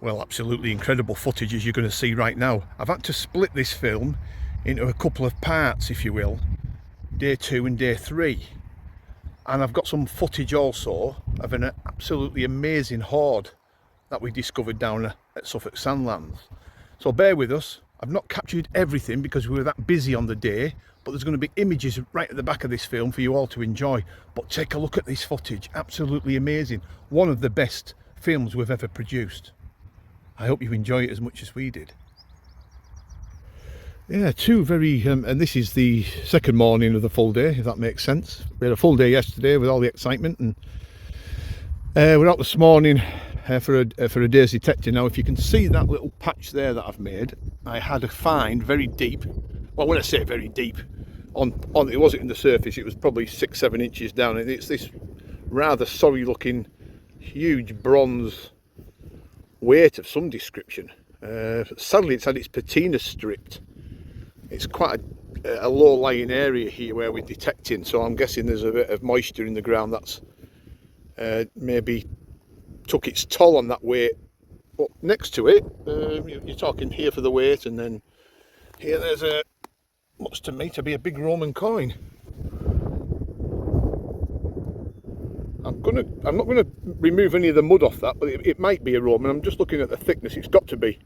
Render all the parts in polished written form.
Well, absolutely incredible footage, as you're going to see right now. I've had to split this film into a couple of parts, if you will, day 2 and day 3. And I've got some footage also of an absolutely amazing hoard that we discovered down at Suffolk Sandlands. So bear with us. I've not captured everything because we were that busy on the day, but there's going to be images right at the back of this film for you all to enjoy. But take a look at this footage, absolutely amazing. One of the best films we've ever produced. I hope you enjoy it as much as we did. Yeah, two very, and this is the second morning of the full day, if that makes sense. We had a full day yesterday with all the excitement, and we're out this morning for a day's detecting. Now, if you can see that little patch there that I've made, I had a find very deep. Well, when I say very deep, on it wasn't in the surface. It was probably 6-7 inches down, and it's this rather sorry-looking, huge bronze weight of some description. Sadly, it's had its patina stripped. It's quite a low-lying area here where we're detecting, so I'm guessing there's a bit of moisture in the ground that's maybe took its toll on that weight. But next to it, you're talking here for the weight, and then here there's a, looks to me to be a big Roman coin. I'm not gonna remove any of the mud off that, but it might be a Roman. I'm just looking at the thickness. It's got to be.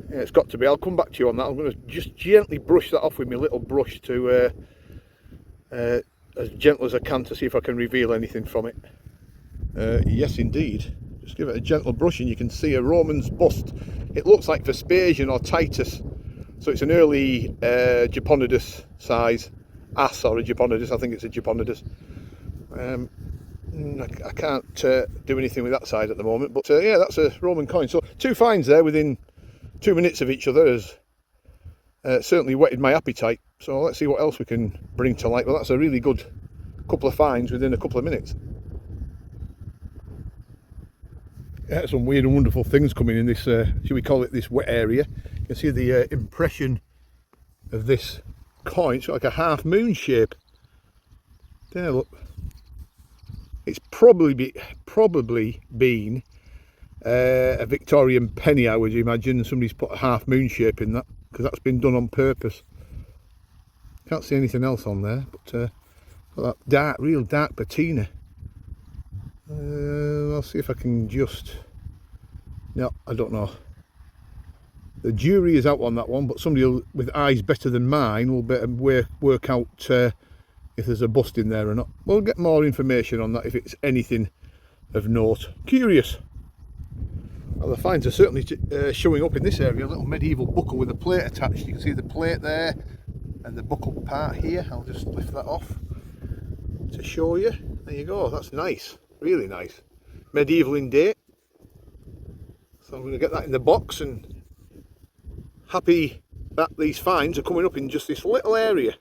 Yeah, it's got to be. I'll come back to you on that. I'm going to just gently brush that off with my little brush to as gentle as I can to see if I can reveal anything from it. Yes, indeed. Just give it a gentle brush, and you can see a Roman's bust. It looks like Vespasian or Titus, so it's an early Japonidas size ass, or a Japonidas. I think it's a Japonidas. I can't do anything with that side at the moment, but yeah, that's a Roman coin. So two finds there within 2 minutes of each other has certainly whetted my appetite. So let's see what else we can bring to light. Well, that's a really good couple of finds within a couple of minutes. Yeah, some weird and wonderful things coming in this, should we call it this wet area. You can see the impression of this coin. It's like a half moon shape. There, look. It's probably been a Victorian penny, I would imagine. Somebody's put a half moon shape in that, because that's been done on purpose. Can't see anything else on there, but got that dark, real dark patina. I'll see if I can just, no, I don't know. The jury is out on that one, but somebody with eyes better than mine will better work out if there's a bust in there or not. We'll get more information on that if it's anything of note. Curious. Well, the finds are certainly showing up in this area. A little medieval buckle with a plate attached. You can see the plate there and the buckle part here. I'll just lift that off to show you. There you go. That's nice. Really nice. Medieval in date. So I'm going to get that in the box, and happy that these finds are coming up in just this little area.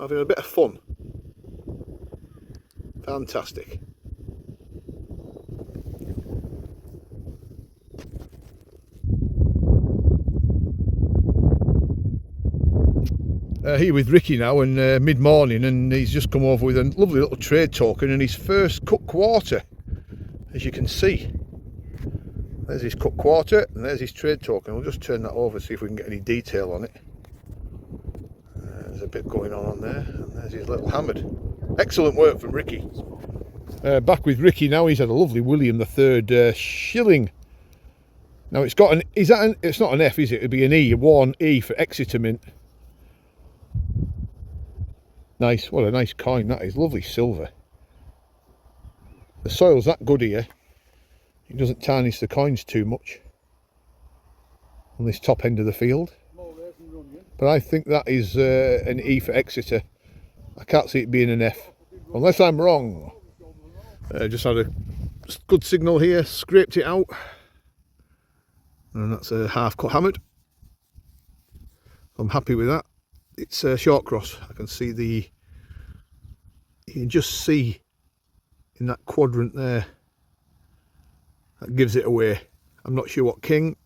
Having a bit of fun. Fantastic. Here with Ricky now, and mid-morning, and he's just come over with a lovely little trade token and his first cut quarter, as you can see. There's his cut quarter and there's his trade token. We'll just turn that over, see if we can get any detail on it. There's a bit going on there, and there's his little hammered. Excellent work from Ricky. Back with Ricky now. He's had a lovely William III shilling. Now it's got an, it's not an F, is it? It'd be an E, a worn E for Exeter Mint. Nice, what a nice coin that is. Lovely silver. The soil's that good here. It doesn't tarnish the coins too much on this top end of the field. But I think that is an E for Exeter. I can't see it being an F, unless I'm wrong. Just had a good signal here, scraped it out, and that's a half cut hammered. I'm happy with that. It's a short cross. I can see you can just see in that quadrant there, that gives it away. I'm not sure what king.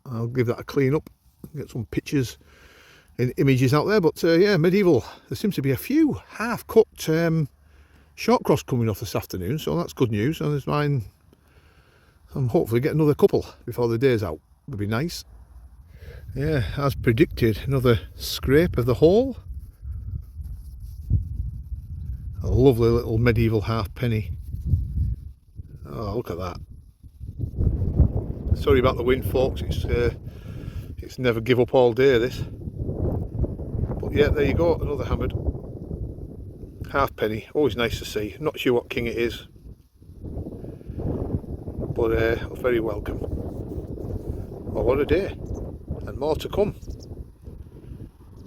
I'll give that a clean up, get some pictures and images out there. But yeah, medieval. There seems to be a few half cut short cross coming off this afternoon, so that's good news. And there's mine and hopefully get another couple before the day's out. Would be nice. Yeah, as predicted, another scrape of the hole. A lovely little medieval halfpenny. Oh, look at that. Sorry about the wind, folks. It's never give up all day, this. But yeah, there you go, another hammered halfpenny. Always nice to see. Not sure what king it is, but very welcome. Well, what a day, and more to come.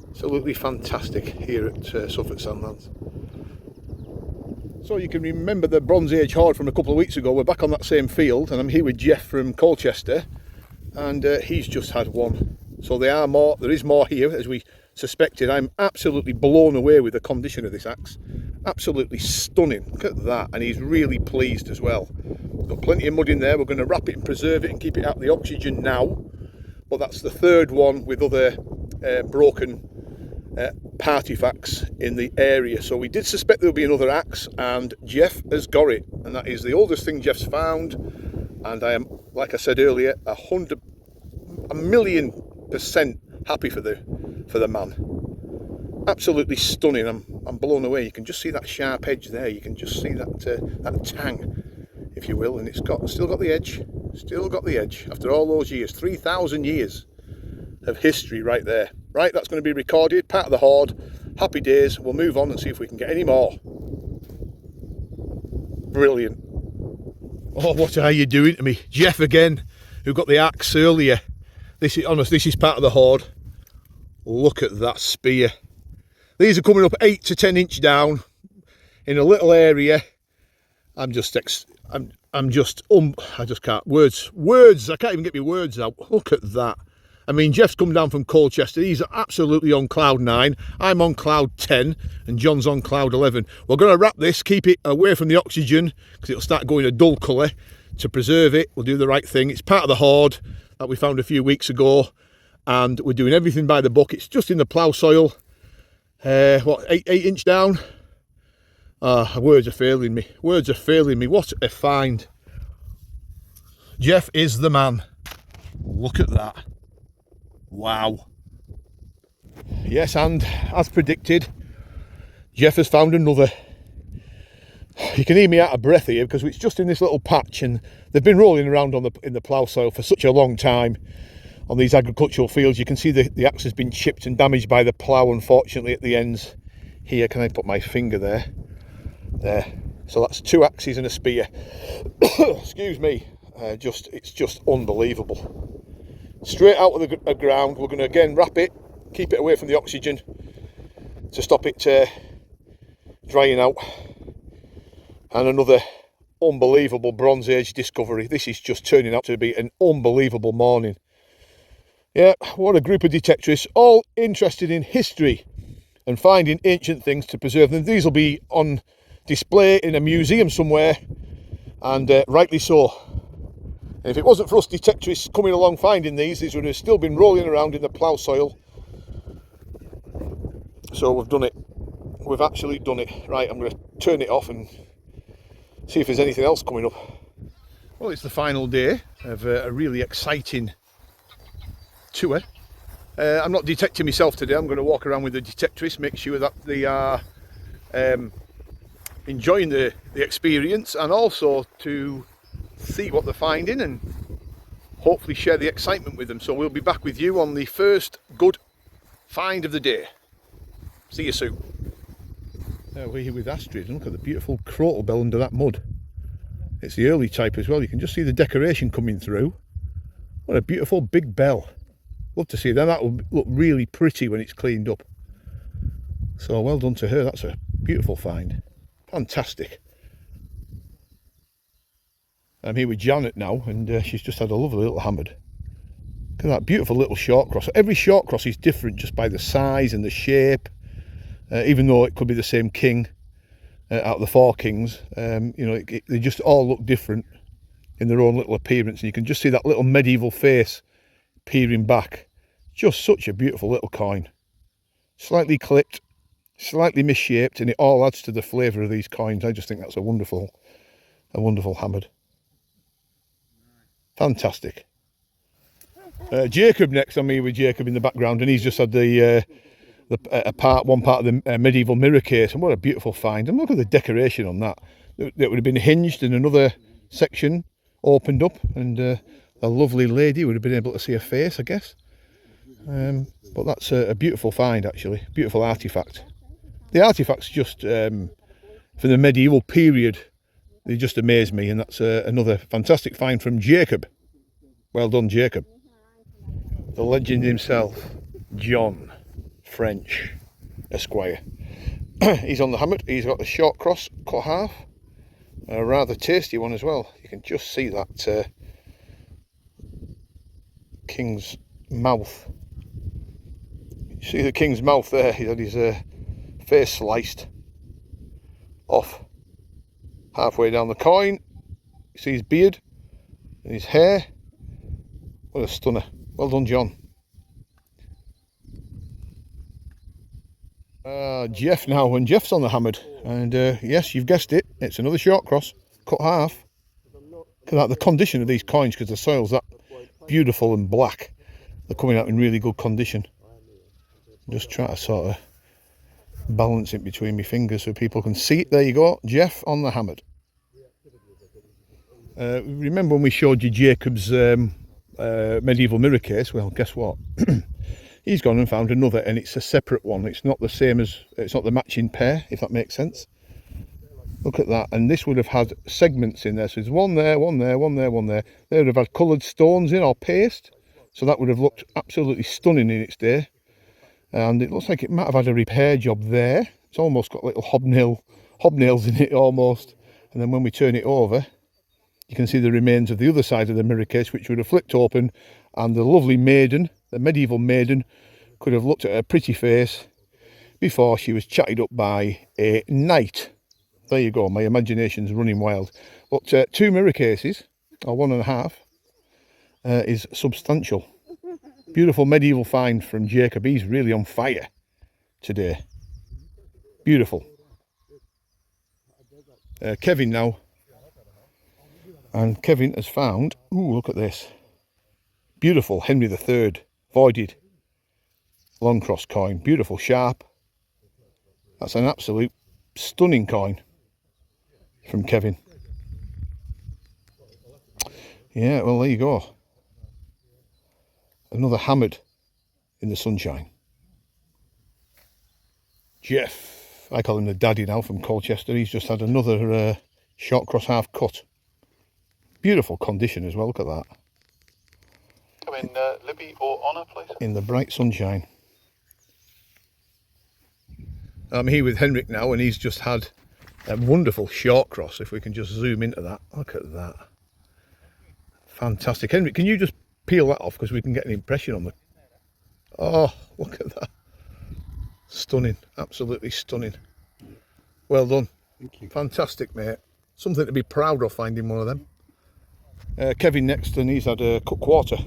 Absolutely fantastic here at Suffolk Sandlands. So you can remember the Bronze Age hoard from a couple of weeks ago. We're back on that same field, and I'm here with Jeff from Colchester, and he's just had one. So there is more here, as we suspected. I'm absolutely blown away with the condition of this axe. Absolutely stunning. Look at that, and he's really pleased as well. Got plenty of mud in there. We're going to wrap it and preserve it and keep it out of the oxygen now. But that's the third one with other broken artefacts in the area. So we did suspect there would be another axe, and Jeff has got it, and that is the oldest thing Jeff's found. And I am, like I said earlier, 1,000,000% happy for the man. Absolutely stunning. I'm blown away. You can just see that sharp edge there. You can just see that tang, if you will, and it's still got the edge. Still got the edge after all those years. 3,000 years of history right there. Right, that's going to be recorded, part of the hoard. Happy days. We'll move on and see if we can get any more. Brilliant. Oh, what are you doing to me? Jeff again, who got the axe earlier. This is part of the hoard. Look at that spear. These are coming up 8 to 10 inch down in a little area. I just can't, words, I can't even get my words out. Look at that. I mean, Jeff's come down from Colchester. He's absolutely on cloud 9. I'm on cloud 10, and John's on cloud 11. We're going to wrap this, keep it away from the oxygen, because it'll start going a dull colour. To preserve it, we'll do the right thing. It's part of the hoard that we found a few weeks ago, and we're doing everything by the book. It's just in the plough soil. What, 8 inch down? Words are failing me. Words are failing me. What a find. Jeff is the man. Look at that. Wow. Yes, and as predicted, Jeff has found another. You can hear me out of breath here because it's just in this little patch, and they've been rolling around in the plough soil for such a long time on these agricultural fields. You can see the axe has been chipped and damaged by the plough, unfortunately, at the ends here. Can I put my finger there? There. So that's 2 axes and a spear. Excuse me. It's just unbelievable. Straight out of the ground. We're going to again wrap it, keep it away from the oxygen to stop it drying out. And another unbelievable Bronze Age discovery. This is just turning out to be an unbelievable morning. Yeah, what a group of detectorists, all interested in history and finding ancient things to preserve them. These will be on display in a museum somewhere, and rightly so. And if it wasn't for us detectorists coming along finding these would have still been rolling around in the plough soil. So we've done it. We've actually done it. Right, I'm going to turn it off and see if there's anything else coming up. Well, it's the final day of a really exciting tour. I'm not detecting myself today. I'm going to walk around with the detectorists, make sure that they are enjoying the experience, and also to see what they're finding and hopefully share the excitement with them. So we'll be back with you on the first good find of the day. See you soon. We're here with Astrid, and look at the beautiful crotal bell under that mud. It's the early type as well. You can just see the decoration coming through. What a beautiful big bell. Love to see that. That will look really pretty when it's cleaned up. So well done to her. That's a beautiful find. Fantastic. I'm here with Janet now, and she's just had a lovely little hammered. Look at that beautiful little short cross. Every short cross is different just by the size and the shape, even though it could be the same king out of the 4 kings. You know, they just all look different in their own little appearance, and you can just see that little medieval face peering back. Just such a beautiful little coin. Slightly clipped, slightly misshaped, and it all adds to the flavour of these coins. I just think that's a wonderful hammered. Fantastic. Jacob next. I'm here with Jacob in the background, and he's just had one part of the medieval mirror case, and what a beautiful find. And look at the decoration on that. That would have been hinged, and another section opened up, and a lovely lady would have been able to see her face, I guess. But that's a beautiful find, actually. Beautiful artefact. The artifacts just from the medieval period, they just amaze me, and that's another fantastic find from Jacob. Well done, Jacob. The legend himself, John French, Esquire. He's on the hammock. He's got the short cross cut half, a rather tasty one as well. You can just see that king's mouth. You see the king's mouth there. He had his face sliced off halfway down the coin. You see his beard and his hair. What a stunner. Well done, John. Jeff now, and Jeff's on the hammered, and yes, you've guessed it, it's another short cross cut half. Look at that, the condition of these coins, because the soil's that beautiful and black, they're coming out in really good condition. Just try to sort of balance it between my fingers so people can see it. There you go, Jeff on the hammered. Remember when we showed you Jacob's medieval mirror case? Well, guess what? He's gone and found another, and it's a separate one. It's not the same as, it's not the matching pair, if that makes sense. Look at that, and this would have had segments in there. So there's one there, one there, one there, one there. They would have had coloured stones in, or paste. So that would have looked absolutely stunning in its day. And it looks like it might have had a repair job there. It's almost got little hobnails in it almost. And then when we turn it over, you can see the remains of the other side of the mirror case, which would have flipped open, and the lovely maiden, the medieval maiden, could have looked at her pretty face before she was chatted up by a knight. There you go, my imagination's running wild. But 2 mirror cases, or 1.5, is substantial. Beautiful medieval find from Jacob. He's really on fire today. Beautiful. Kevin now. And Kevin has found, ooh, look at this. Beautiful Henry III voided long cross coin. Beautiful, sharp. That's an absolute stunning coin from Kevin. Yeah, well, there you go. Another hammered in the sunshine. Jeff, I call him the daddy now, from Colchester. He's just had another short cross half cut. Beautiful condition as well, look at that. Come in, Libby or Honor, please. In the bright sunshine. I'm here with Henrik now, and he's just had a wonderful short cross. If we can just zoom into that. Look at that. Fantastic. Henrik, can you just peel that off, because we can get an impression on the... Oh, look at that. Stunning. Absolutely stunning. Well done. Thank you. Fantastic, mate. Something to be proud of, finding one of them. Kevin next, and he's had a cut quarter.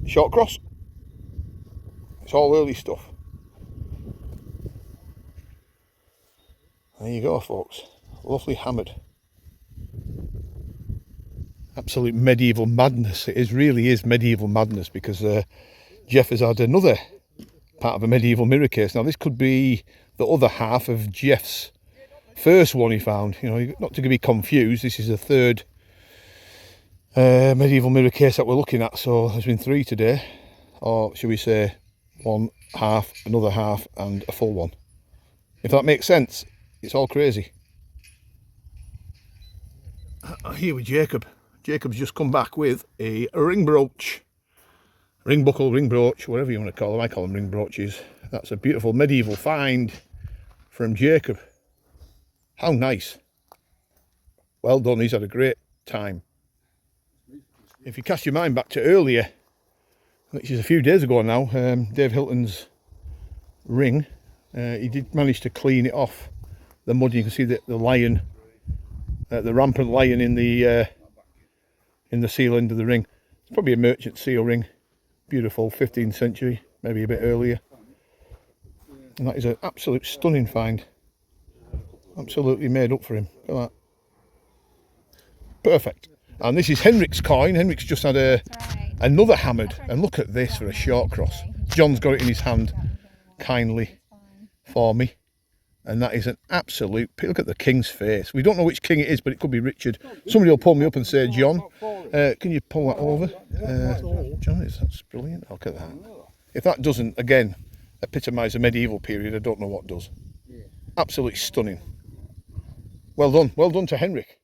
Short cross. It's all early stuff. There you go, folks. Lovely hammered. Absolute medieval madness. It really is medieval madness, because Jeff has had another part of a medieval mirror case. Now this could be the other half of Jeff's first one he found. You know, not to be confused, this is the third medieval mirror case that we're looking at. So there's been 3 today, or should we say 1 half, another half, and a full one. If that makes sense. It's all crazy. Here with Jacob. Jacob's just come back with a ring brooch. Ring buckle, ring brooch, whatever you want to call them. I call them ring brooches. That's a beautiful medieval find from Jacob. How nice. Well done, he's had a great time. If you cast your mind back to earlier, which is a few days ago now, Dave Hilton's ring, he did manage to clean it off the mud. You can see the lion, the rampant lion in the seal end of the ring. It's probably a merchant seal ring. Beautiful, 15th century, maybe a bit earlier. And that is an absolute stunning find. Absolutely made up for him. Look at that. Perfect. And this is Henrik's coin. Henrik's just had Right. another hammered. And look at this for a short cross. John's got it in his hand kindly for me. And that is an absolute, look at the king's face. We don't know which king it is, but it could be Richard. Somebody will pull me up and say, John, can you pull that over? John, that's brilliant. Look at that. If that doesn't, again, epitomise the medieval period, I don't know what does. Absolutely stunning. Well done to Henrik.